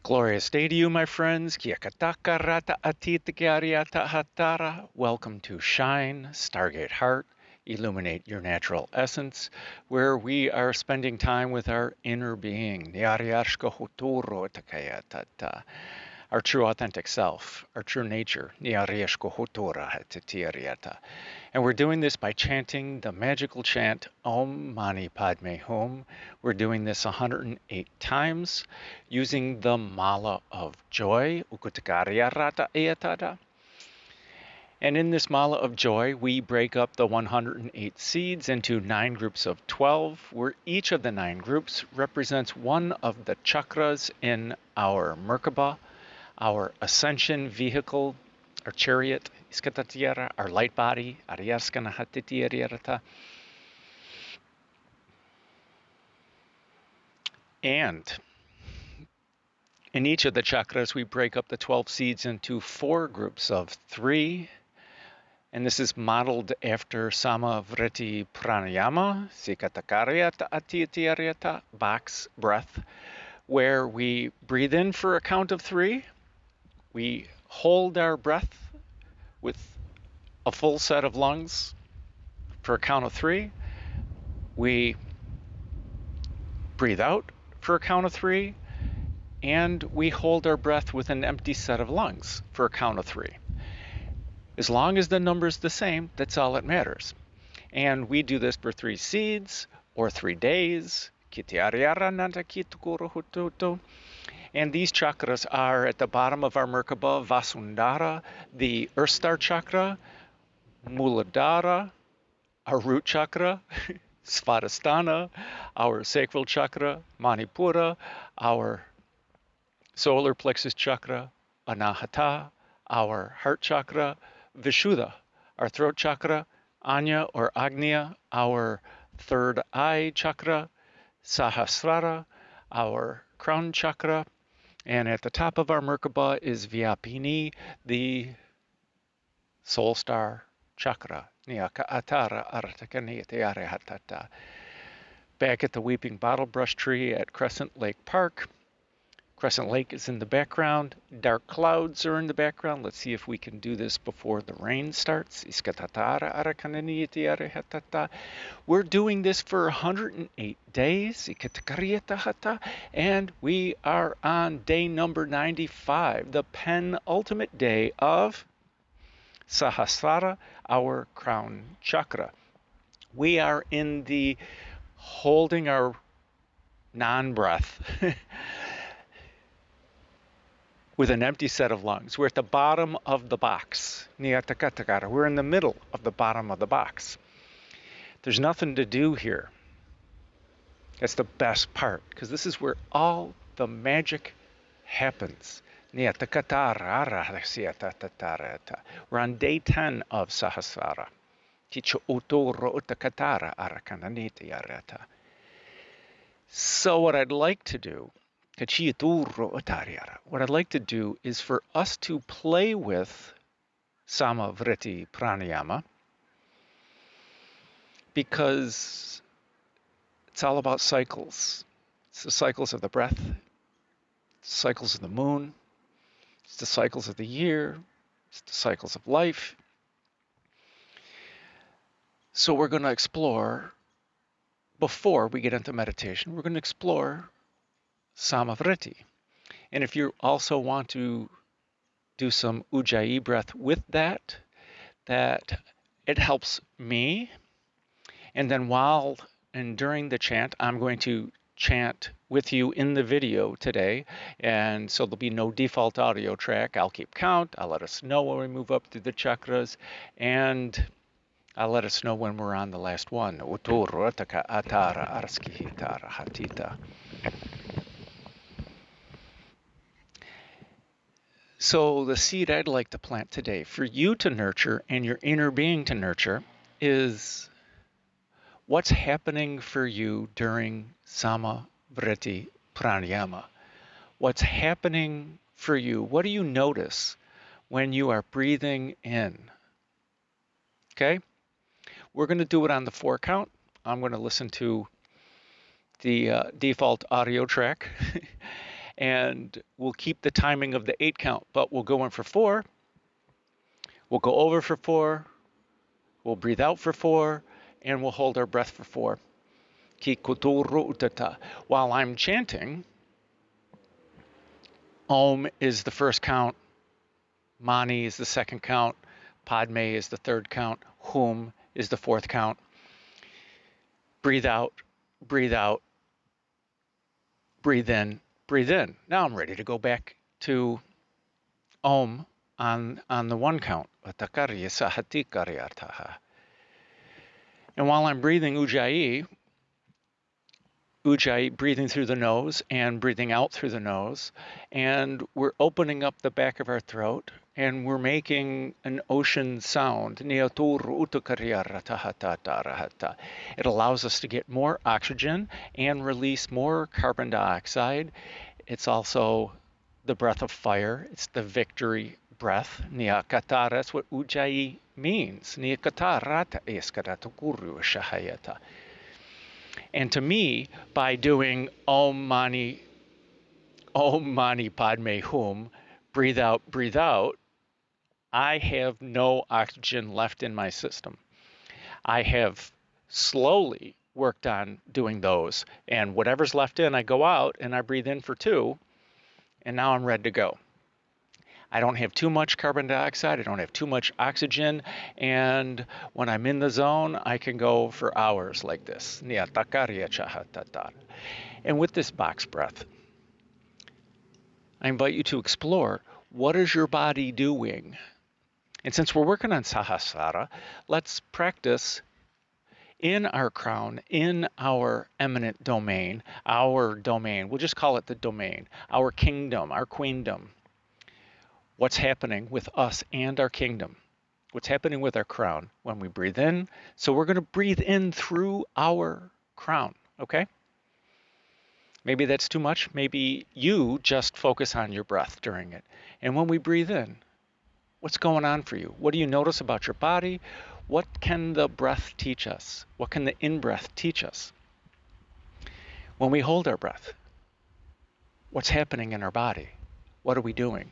Glorious day to you, my friends. Welcome to Shine, Stargate Heart, Illuminate Your Natural Essence, where we are spending time with our inner being, our true authentic self, our true nature. And we're doing this by chanting the magical chant Om Mani Padme Hum. We're doing this 108 times using the Mala of Joy. And in this Mala of Joy, we break up the 108 seeds into 9 groups of 12, where each of the 9 groups represents one of the chakras in our Merkaba, our ascension vehicle, our chariot, our light body, and in each of the chakras, we break up the 12 seeds into 4 groups of 3. And this is modeled after Sama Vritti Pranayama, box breath, where we breathe in for a count of 3. We hold our breath with a full set of lungs for a count of 3. We breathe out for a count of 3. And we hold our breath with an empty set of lungs for a count of 3. As long as the number's the same, that's all that matters. And we do this for 3 seeds or 3 days. And these chakras are at the bottom of our Merkaba, Vasundhara, the Earth Star chakra, Muladhara, our root chakra, Svadhisthana, our sacral chakra, Manipura, our solar plexus chakra, Anahata, our heart chakra, Vishuddha, our throat chakra, Ajna or Agnya, our third eye chakra, Sahasrara, our crown chakra, and at the top of our Merkaba is Vyapini, the soul star chakra. Back at the Weeping Bottle Brush Tree at Crescent Lake Park. Crescent Lake is in the background. Dark clouds are in the background. Let's see if we can do this before the rain starts. We're doing this for 108 days. And we are on day number 95, the penultimate day of Sahasrara, our crown chakra. We are in the holding our non-breath with an empty set of lungs. We're at the bottom of the box. We're in the middle of the bottom of the box. There's nothing to do here. That's the best part, because this is where all the magic happens. We're on day 10 of Sahasrara. So what I'd like to do is for us to play with Sama Vritti Pranayama, because it's all about cycles. It's the cycles of the breath, cycles of the moon, it's the cycles of the year, it's the cycles of life. So we're going to explore, before we get into meditation, we're going to explore Samavritti. And if you also want to do some Ujjayi breath with that it helps me. And then while and during the chant, I'm going to chant with you in the video today. And so there'll be no default audio track. I'll keep count. I'll let us know when we move up through the chakras. And I'll let us know when we're on the last one. So the seed I'd like to plant today for you to nurture and your inner being to nurture is what's happening for you during Sama Vritti Pranayama. What's happening for you? What do you notice when you are breathing in? Okay? We're going to do it on the 4 count. I'm going to listen to the default audio track. And we'll keep the timing of the 8 count, but we'll go in for 4. We'll go over for 4. We'll breathe out for 4, and we'll hold our breath for 4. Ki kuturu utata. While I'm chanting, Om is the first count, Mani is the second count, Padme is the third count, Hum is the fourth count. Breathe out, breathe out, breathe in, breathe in. Now I'm ready to go back to Om on the 1 count. And while I'm breathing Ujjayi, breathing through the nose and breathing out through the nose, and we're opening up the back of our throat, and we're making an ocean sound. It allows us to get more oxygen and release more carbon dioxide. It's also the breath of fire. It's the victory breath. Niyakata, that's what Ujjayi means. Niyakata rata eskarata guru shahayata. And to me, by doing Om Mani Padme Hum, breathe out, I have no oxygen left in my system. I have slowly worked on doing those, and whatever's left in, I go out and I breathe in for 2, and now I'm ready to go. I don't have too much carbon dioxide, I don't have too much oxygen, and when I'm in the zone, I can go for hours like this. And with this box breath, I invite you to explore, what is your body doing? And since we're working on Sahasrara, let's practice in our crown, in our eminent domain, we'll just call it the domain, our kingdom, our queendom. What's happening with us and our kingdom? What's happening with our crown when we breathe in? So we're going to breathe in through our crown, okay? Maybe that's too much. Maybe you just focus on your breath during it. And when we breathe in, what's going on for you? What do you notice about your body? What can the breath teach us? What can the in-breath teach us? When we hold our breath, what's happening in our body? What are we doing?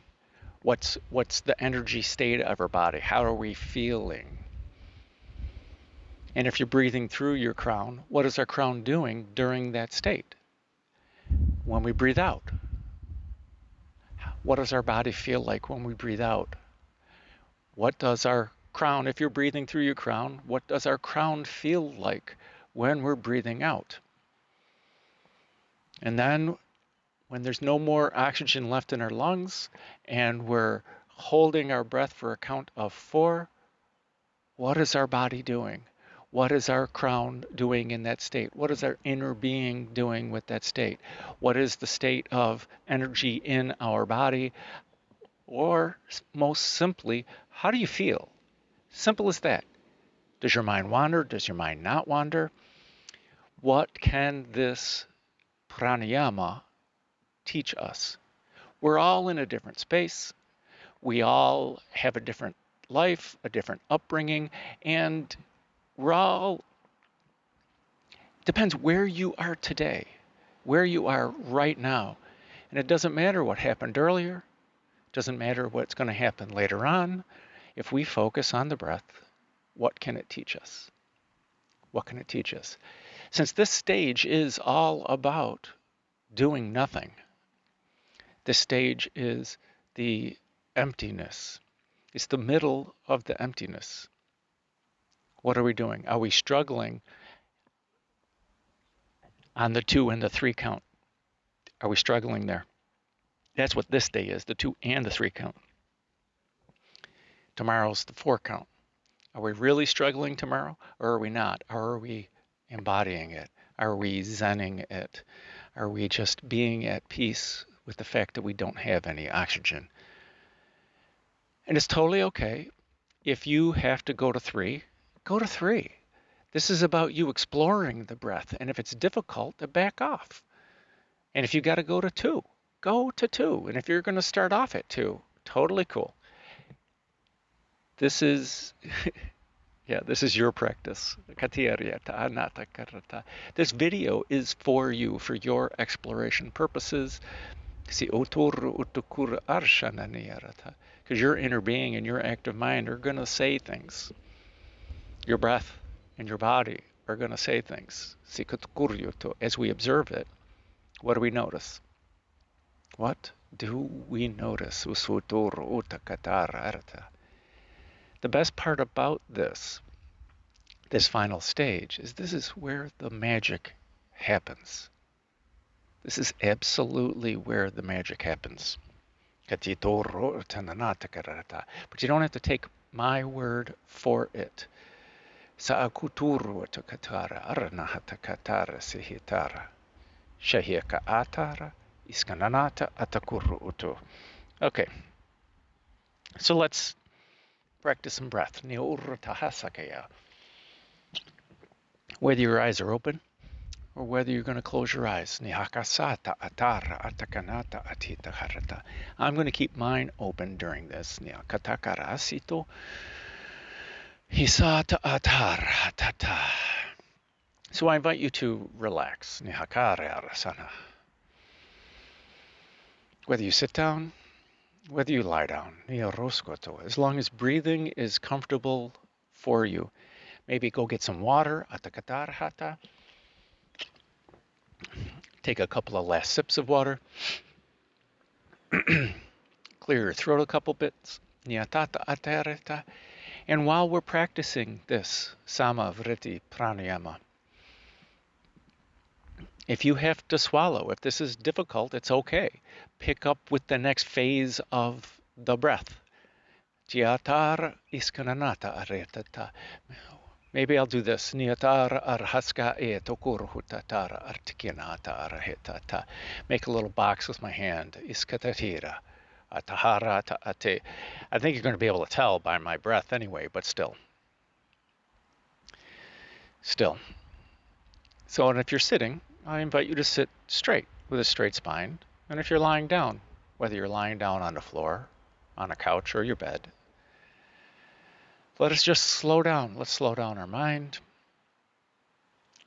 What's the energy state of our body? How are we feeling? And if you're breathing through your crown, what is our crown doing during that state? When we breathe out, what does our body feel like when we breathe out? What does our crown, if you're breathing through your crown, what does our crown feel like when we're breathing out? And then when there's no more oxygen left in our lungs and we're holding our breath for a count of 4, what is our body doing? What is our crown doing in that state? What is our inner being doing with that state? What is the state of energy in our body? Or most simply, how do you feel? Simple as that. Does your mind wander? Does your mind not wander? What can this pranayama teach us? We're all in a different space. We all have a different life, a different upbringing, and we're all, depends where you are today, where you are right now. And it doesn't matter what happened earlier. It doesn't matter what's going to happen later on. If we focus on the breath, what can it teach us? What can it teach us? Since this stage is all about doing nothing, this stage is the emptiness. It's the middle of the emptiness. What are we doing? Are we struggling on the 2 and the 3 count? Are we struggling there? That's what this day is, the 2 and the 3 count. Tomorrow's the 4 count. Are we really struggling tomorrow, or are we not? Or are we embodying it? Are we zenning it? Are we just being at peace with the fact that we don't have any oxygen? And it's totally okay if you have to go to 3, go to 3. This is about you exploring the breath. And if it's difficult, to back off. And if you got to go to 2, go to 2. And if you're going to start off at 2, totally cool. This is, yeah, this is your practice. This video is for you, for your exploration purposes. Si otoru utukura arshana niyarata. Because your inner being and your active mind are going to say things. Your breath and your body are going to say things. Si kutukuryuto. As we observe it, what do we notice? What do we notice? Usutoru utakatara arata. The best part about this final stage, is this is where the magic happens. This is absolutely where the magic happens. But you don't have to take my word for it. Saakuturu katara aranahata katara sihitara. Shahiaka atara iskananata atakuru utu. Okay, so let's practice some breath. Whether your eyes are open or whether you're going to close your eyes. Nihakasata atara atakanata atita harata. I'm going to keep mine open during this. Nihakatakarasito hisata atara tata. So I invite you to relax. Nihakarasana. Whether you sit down, whether you lie down. Niharoskoto. As long as breathing is comfortable for you. Maybe go get some water. Atakatarhata. Take a couple of last sips of water. Clear your throat a couple bits. Nyatata atareta. And while we're practicing this sama vritti pranayama, if you have to swallow, if this is difficult, it's okay. Pick up with the next phase of the breath. Tiatar iskananata aretata. Maybe I'll do this. Niatar arhaska e tokurhutatara artikinata arhetata. Make a little box with my hand. Iskatatira. Ataharata ate. I think you're going to be able to tell by my breath anyway, but still. Still. So, and if you're sitting, I invite you to sit straight with a straight spine. And if you're lying down, whether you're lying down on the floor, on a couch, or your bed, let us just slow down. Let's slow down our mind.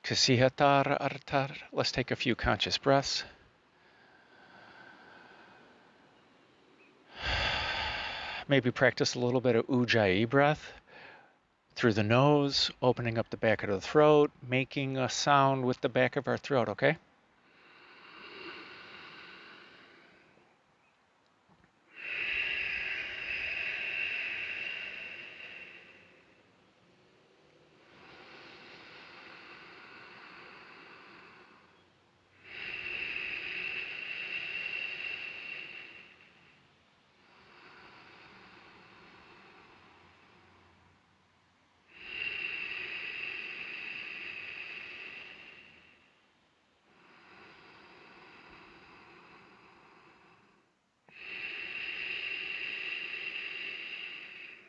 Kasihatar artar. Let's take a few conscious breaths. Maybe practice a little bit of ujjayi breath through the nose, opening up the back of the throat, making a sound with the back of our throat, okay?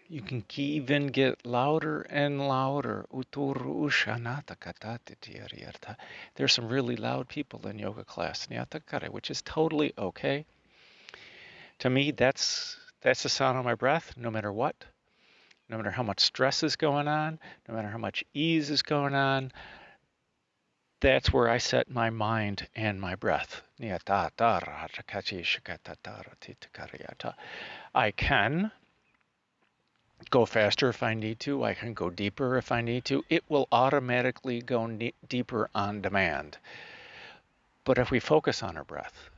You can even get louder and louder. There's some really loud people in yoga class, which is totally okay. To me, that's the sound of my breath, no matter what. No matter how much stress is going on, no matter how much ease is going on, that's where I set my mind and my breath. I can go faster if I need to. I can go deeper if I need to. It will automatically go deeper on demand. But if we focus on our breath,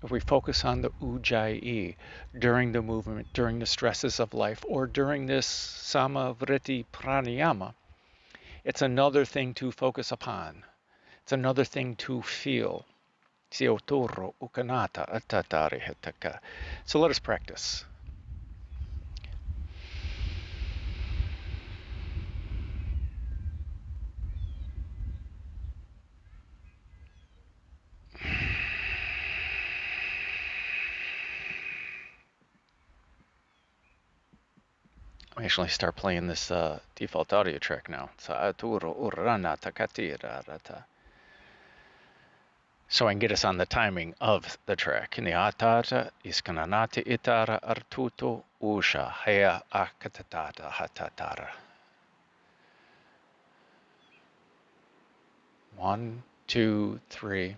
if we focus on the ujjayi during the movement, during the stresses of life, or during this samavritti pranayama, it's another thing to focus upon. It's another thing to feel. So let us practice. I actually start playing this default audio track now. So I can get us on the timing of the track. Niatata iskananati itara artuto usha hea akatatata hatatara. 1, 2, 3.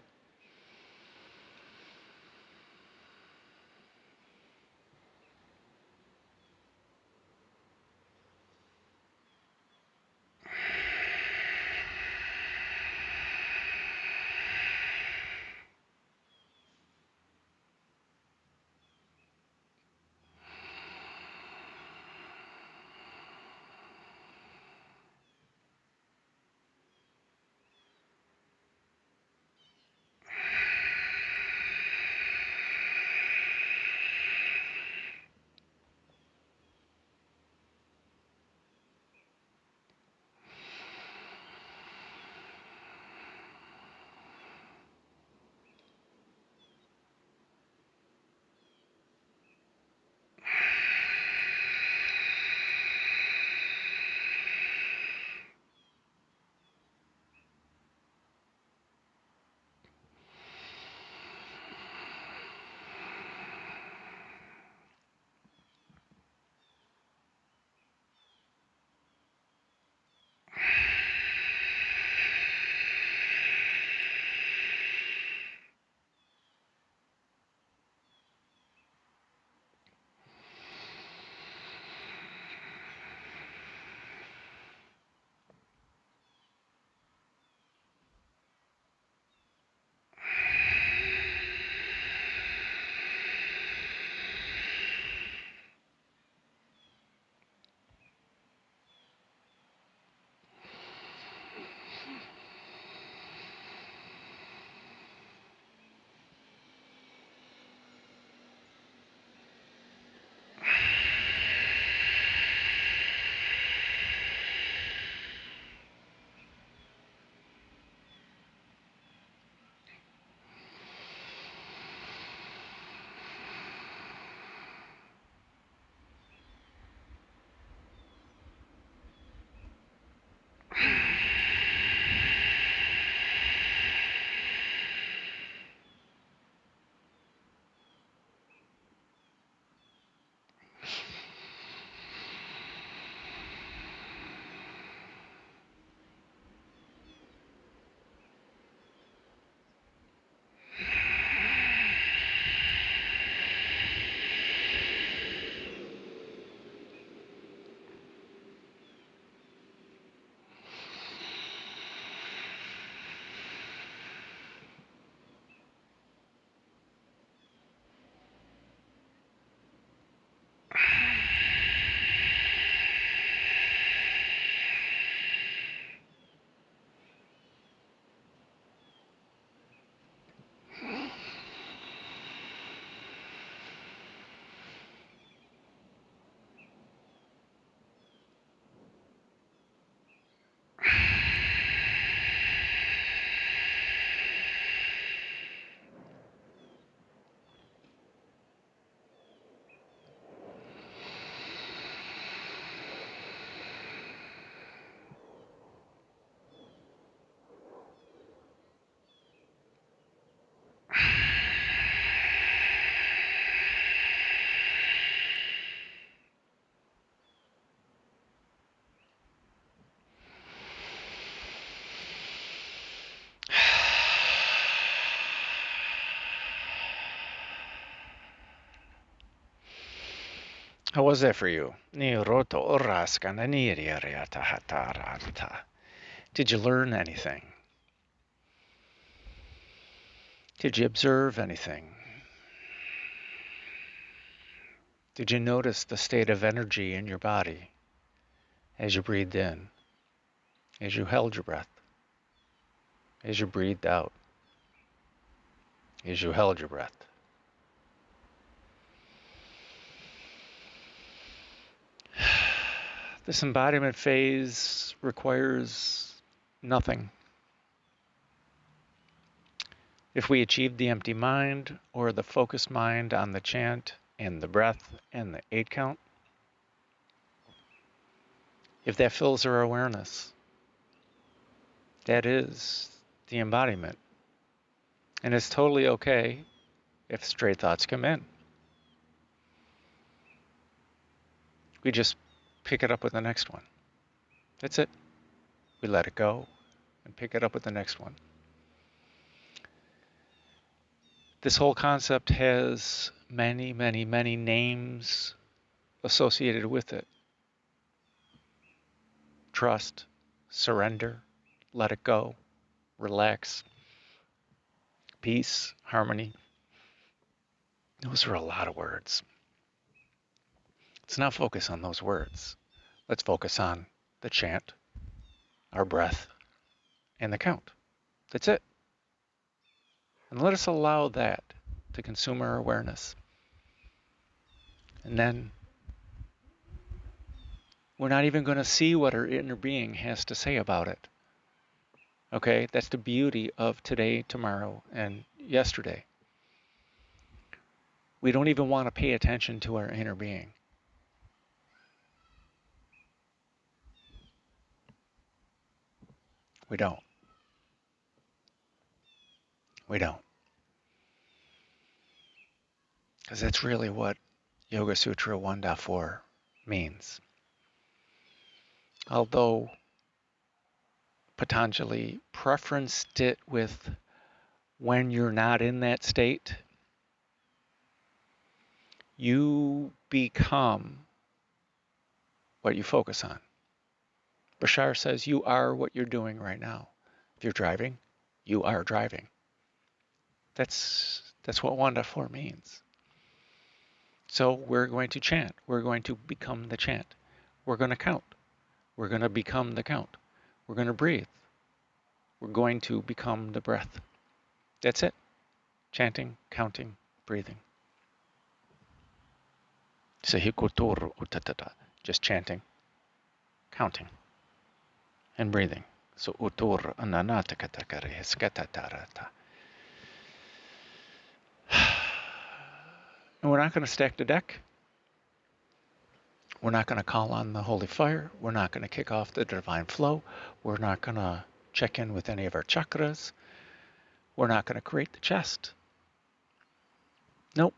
How was that for you? Did you learn anything? Did you observe anything? Did you notice the state of energy in your body as you breathed in, as you held your breath, as you breathed out, as you held your breath? This embodiment phase requires nothing. If we achieve the empty mind or the focused mind on the chant and the breath and the 8 count, if that fills our awareness, that is the embodiment. And it's totally okay if stray thoughts come in. We just pick it up with the next one. That's it. We let it go and pick it up with the next one. This whole concept has many, many, many names associated with it. Trust, surrender, let it go, relax, peace, harmony. Those are a lot of words. Let's not focus on those words. Let's focus on the chant, our breath, and the count. That's it. And let us allow that to consume our awareness. And then we're not even going to see what our inner being has to say about it. Okay? That's the beauty of today, tomorrow, and yesterday. We don't even want to pay attention to our inner being. We don't. We don't. Because that's really what Yoga Sutra 1.4 means. Although Patanjali preferenced it with when you're not in that state, you become what you focus on. Bashar says you are what you're doing right now. If you're driving, you are driving. That's what 1.4 means. So we're going to chant. We're going to become the chant. We're going to count. We're going to become the count. We're going to breathe. We're going to become the breath. That's it. Chanting, counting, breathing. Just chanting, counting, and breathing. So utur ananatakatakaре skatatarata. And we're not going to stack the deck. We're not going to call on the holy fire. We're not going to kick off the divine flow. We're not going to check in with any of our chakras. We're not going to create the chest. Nope.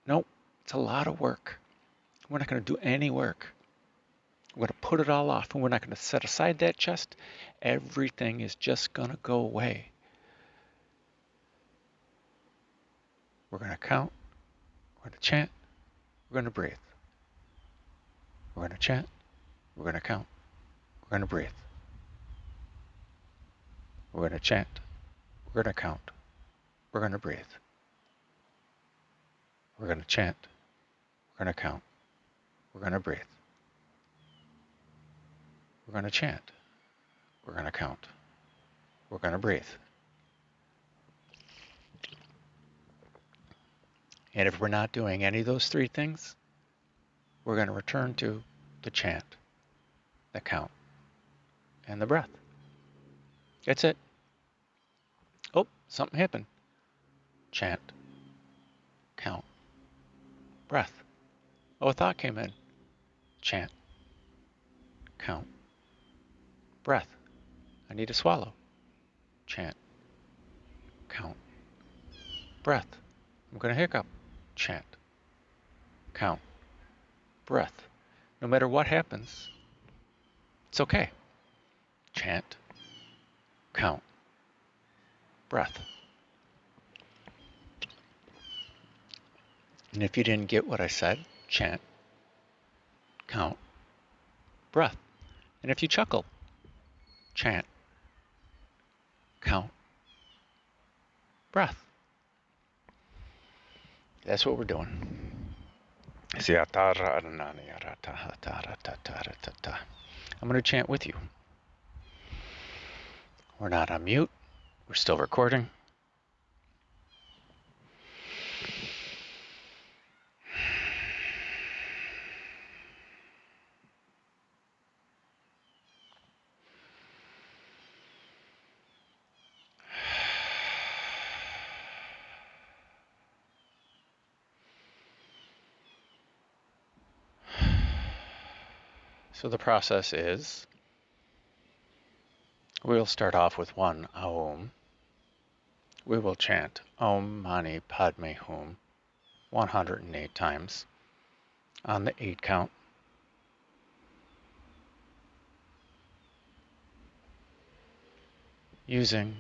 Nope. It's a lot of work. We're not going to do any work. We're going to put it all off, and we're not going to set aside that chest. Everything is just going to go away. We're going to count. We're going to chant. We're going to breathe. We're going to chant. We're going to count. We're going to breathe. We're going to chant. We're going to count. We're going to breathe. We're going to chant. We're going to count. We're going to breathe. We're going to chant. We're going to count. We're going to breathe. And if we're not doing any of those 3 things, we're going to return to the chant, the count, and the breath. That's it. Oh, something happened. Chant, count, breath. Oh, a thought came in. Chant, count, breath. I need to swallow. Chant, count, breath. I'm going to hiccup. Chant, count, breath. No matter what happens, it's okay. Chant, count, breath. And if you didn't get what I said, chant, count, breath. And if you chuckle, chant, count, breath. That's what we're doing. I'm going to chant with you. We're not on mute. We're still recording. So the process is, we'll start off with one Aum. We will chant Om Mani Padme Hum 108 times on the 8 count. Using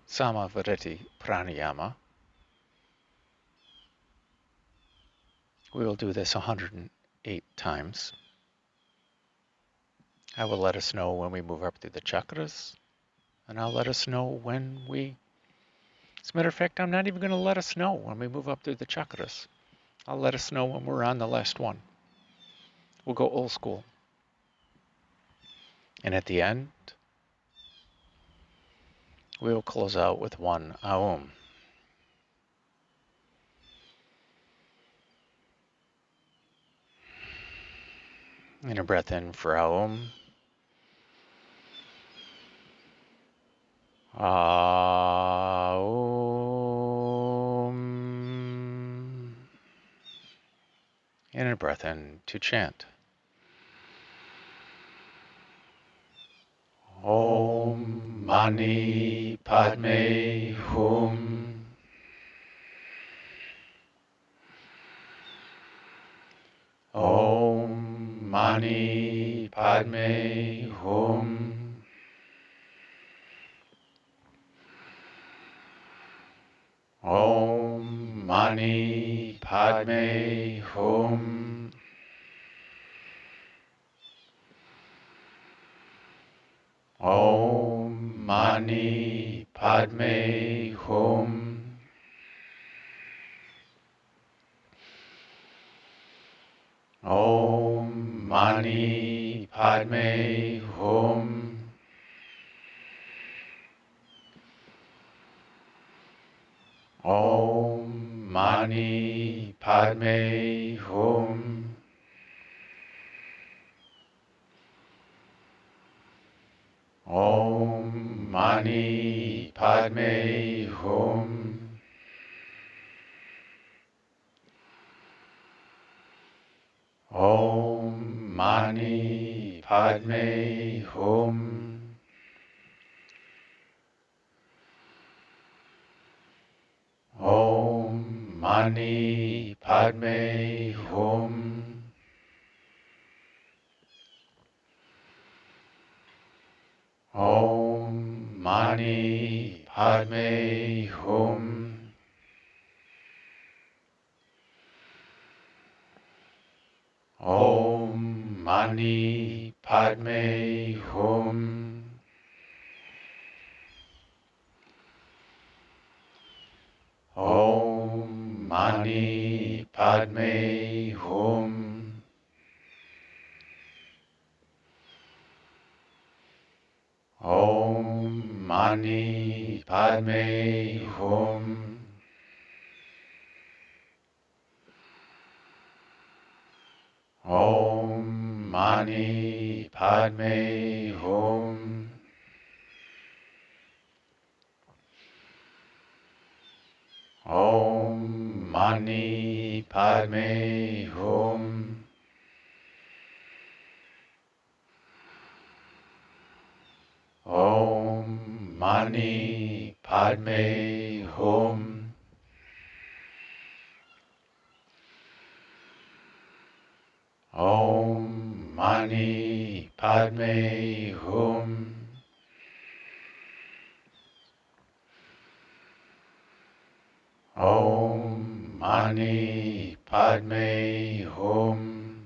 Samavariti Pranayama. We will do this 108 times. I will let us know when we move up through the chakras, and I'll let us know when we... As a matter of fact, I'm not even going to let us know when we move up through the chakras. I'll let us know when we're on the last one. We'll go old school. And at the end, we'll close out with one Aum. And a breath in for Aum. Aum. And a breath in to chant. Om Mani Padme Hum. Om Mani Padme Hum. Om Mani Padme Hum. Om Mani Padme Hum. Om Mani Padme Hum. Om Mani Padme Hum. Om Mani Padme Hum. Om Mani Padme Hum. Om Mani Padme Hum. Om Mani Padme Hum. Om Mani Padme Hum. Om Mani Padme Hum. Om Mani Padme Hum. Om Mani Padme Hum. Om Mani Padme Hum. Om Mani Padme Hum. Om Mani Padme Hum. Om Mani Padme Hum.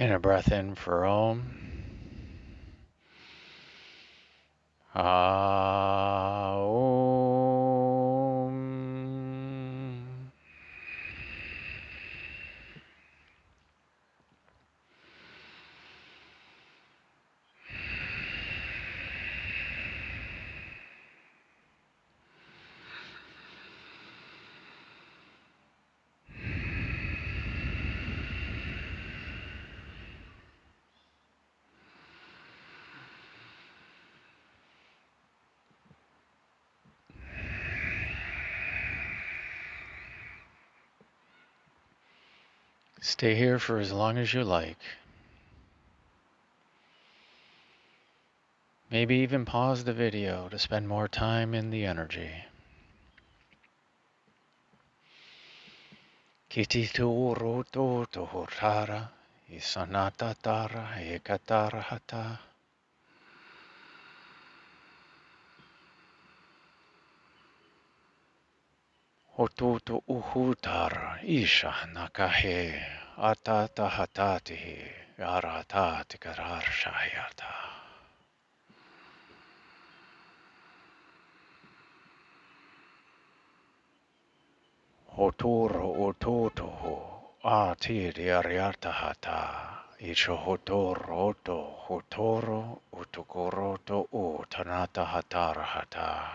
In a breath in for Om. Om. Stay here for as long as you like. Maybe even pause the video to spend more time in the energy. Kiti tuuru tu tuhurara, isanata tara ekatara hata. Hotutu uhutara, isha nakahe, atata hatatihi, aratati kararshayata. Hoturo ututuhu, atiri ariata hata, isha hotoro oto, hotoro utukoroto utanata hatara hata.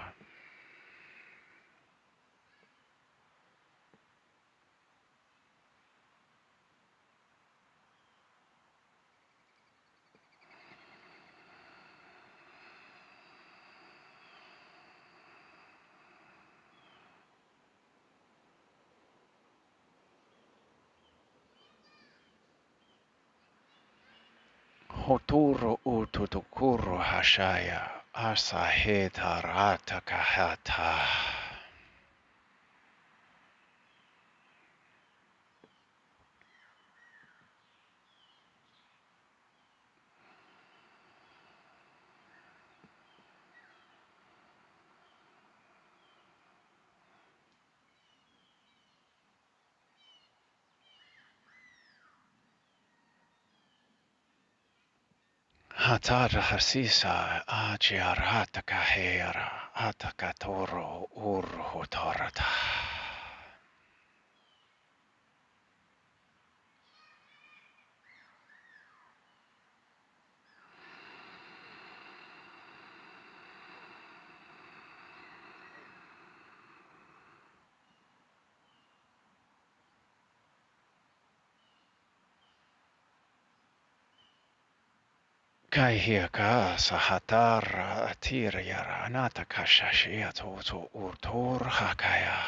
Hoturo ututukuru hashaya, asaheta rata kahata. Hatara hasisa ajiarata kahera atakatoro urhotorata. Kaihiaka sahatara atirayara anatakashashia toto urtor hakaya.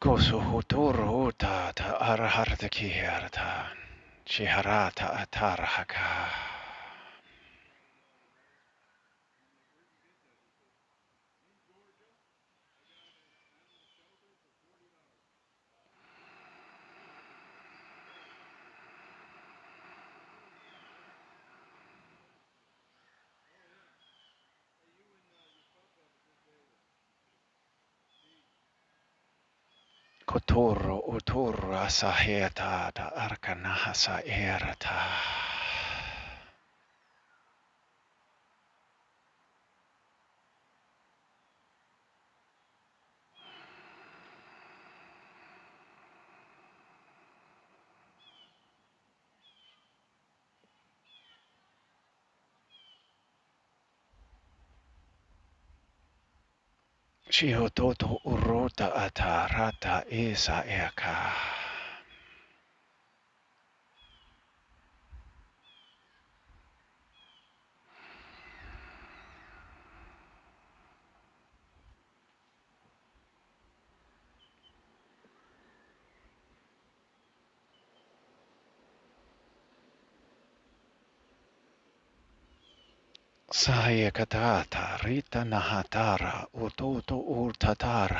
Koso hotoro utata araharta kiharta. Chiharata atarahaka. Kotoro utoro asaheta da arkanahasa erata. Chihototo urota atarata esa eka. Sayakatata Rita Nahatara Utoto Urtatara.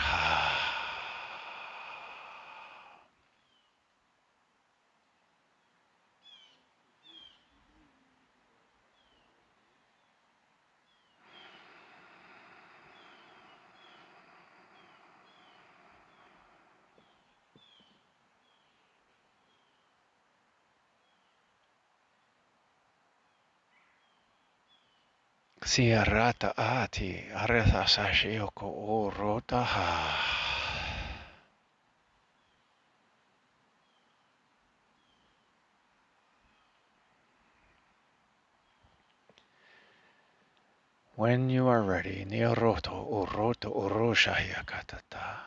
Siarata ati areta sashioko orotaha. When you are ready, Nioroto Oroto Oroshayakatata.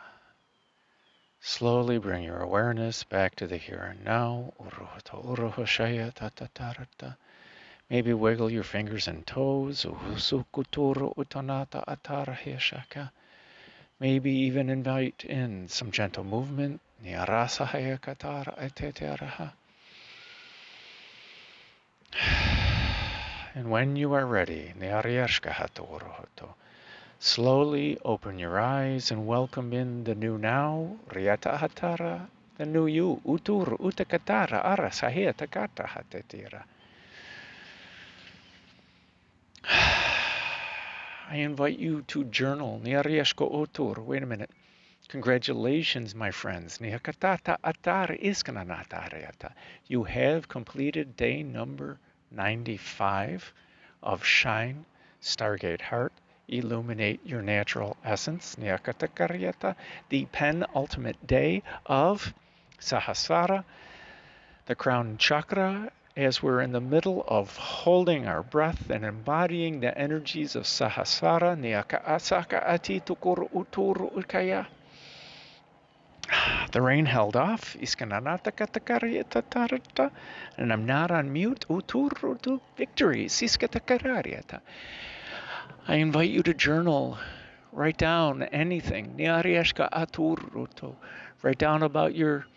Slowly bring your awareness back to the here and now. Oroto Orohoshayatatarata. Maybe wiggle your fingers and toes. Uhusukuturo utanata ataraheshaka. Maybe even invite in some gentle movement. Niarasahayakatara eteteraha. And when you are ready, Niariashkahatorohoto. Slowly open your eyes and welcome in the new now, Riata Hatara, the new you, Utur Utakatara Ara Sahia Takata Hatetira. I invite you to journal, Niariashko Otur. Wait a minute. Congratulations, my friends. Niakatata Atar Iskananatariata. You have completed day number 95 of Shine, Stargate Heart. Illuminate your natural essence, Nyakatakaryata, the penultimate day of Sahasrara, the crown chakra, as we're in the middle of holding our breath and embodying the energies of Sahasrara, Nyaka Asaka Ati Tukur Utur Ukaya. The rain held off, Iskananatakatakariata, and I'm not on mute, Utur victory, Siskatakarariata. I invite you to journal. Write down anything. Niariashka aturuto. Write down about your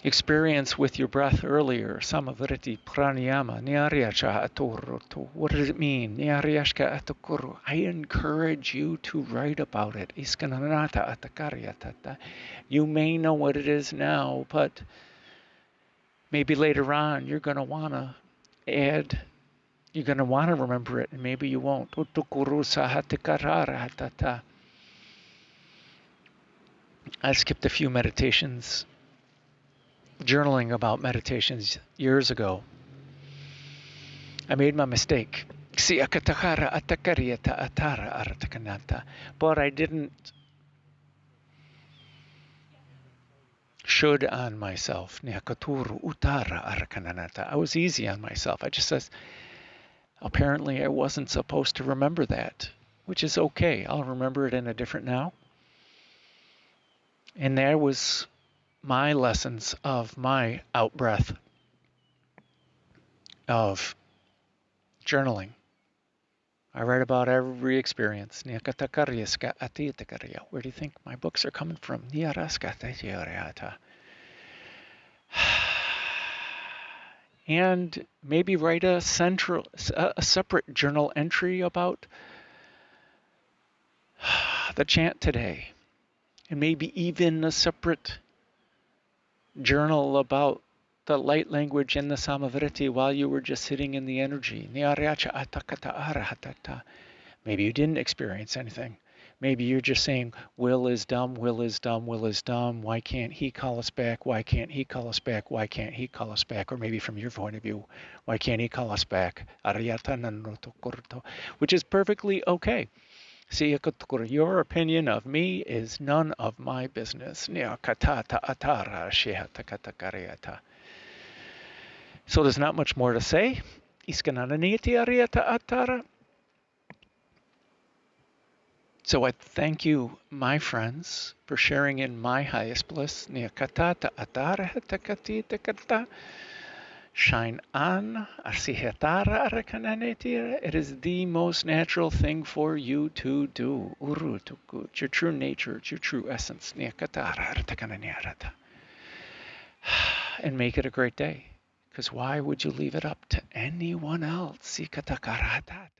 experience with your breath earlier. Samavriti pranayama. Niariacha aturuto. What does it mean? Niariashka atukuru. I encourage you to write about it. Iskananata atakaryatata. You may know what it is now, but maybe later on you're going to want to add. You're going to want to remember it, and maybe you won't. I skipped a few meditations, journaling about meditations years ago. I made my mistake. But I didn't should on myself. I was easy on myself. I just said, apparently I wasn't supposed to remember that, which is okay. I'll remember it in a different now. And there was my lessons of my out-breath of journaling. I write about every experience. Where do you think my books are coming from? And maybe write a separate journal entry about the chant today. And maybe even a separate journal about the light language and the Samavriti while you were just sitting in the energy. Maybe you didn't experience anything. Maybe you're just saying, will is dumb, will is dumb, will is dumb. Why can't he call us back? Why can't he call us back? Why can't he call us back? Or maybe from your point of view, why can't he call us back? Which is perfectly okay. Your opinion of me is none of my business. So there's not much more to say. So I thank you, my friends, for sharing in my highest bliss. Shine on. It is the most natural thing for you to do. It's your true nature, it's your true essence. And make it a great day. Because why would you leave it up to anyone else? Sikatakarata.